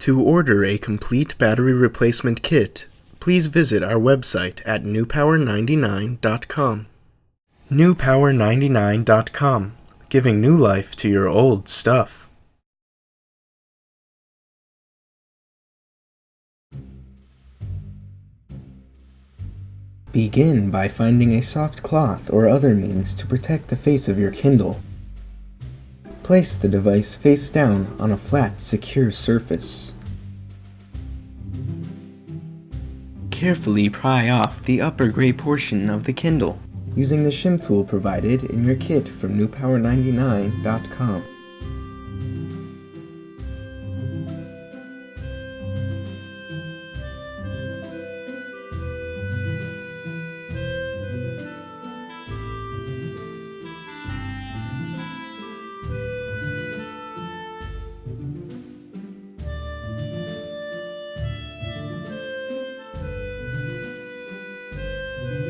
To order a complete battery replacement kit, please visit our website at newpower99.com. newpower99.com, giving new life to your old stuff. Begin by finding a soft cloth or other means to protect the face of your Kindle. Place the device face down on a flat, secure surface. Carefully pry off the upper gray portion of the Kindle using the shim tool provided in your kit from newpower99.com.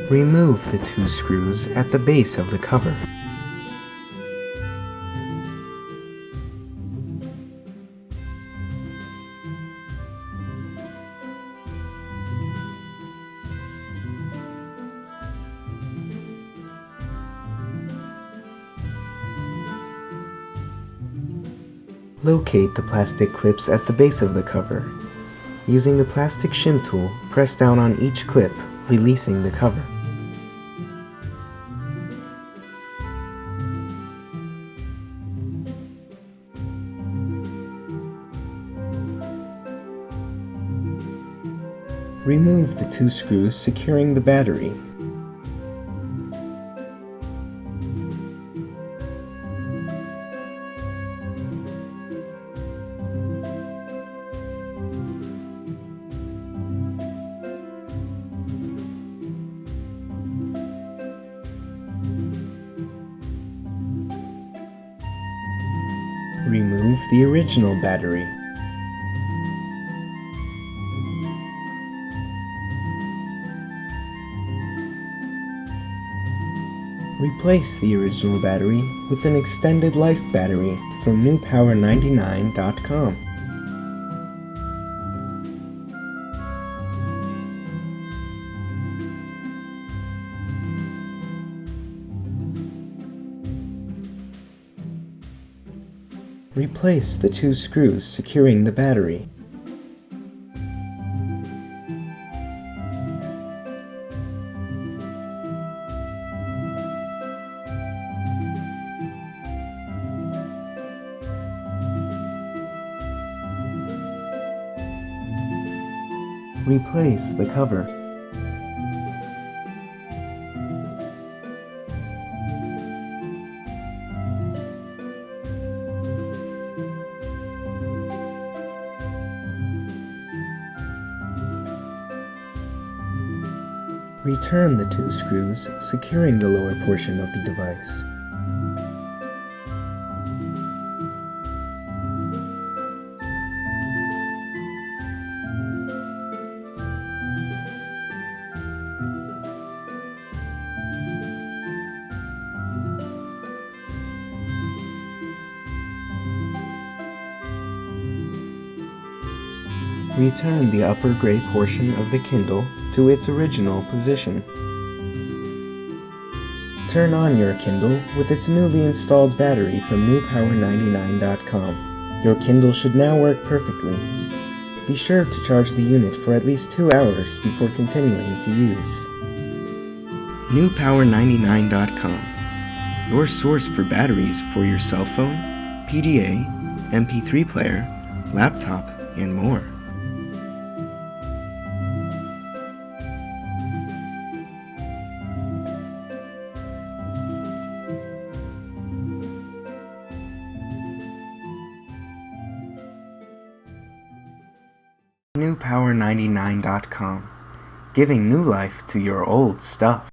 Remove the two screws at the base of the cover. Locate the plastic clips at the base of the cover. Using the plastic shim tool, press down on each clip, releasing the cover. Remove the two screws securing the battery. Remove the original battery. Replace the original battery with an extended life battery from newpower99.com. Replace the two screws securing the battery. Replace the cover. Return the two screws, securing the lower portion of the device. Return the upper gray portion of the Kindle to its original position. Turn on your Kindle with its newly installed battery from newpower99.com. Your Kindle should now work perfectly. Be sure to charge the unit for at least 2 hours before continuing to use. newpower99.com, your source for batteries for your cell phone, PDA, MP3 player, laptop, and more. newpower99.com, giving new life to your old stuff.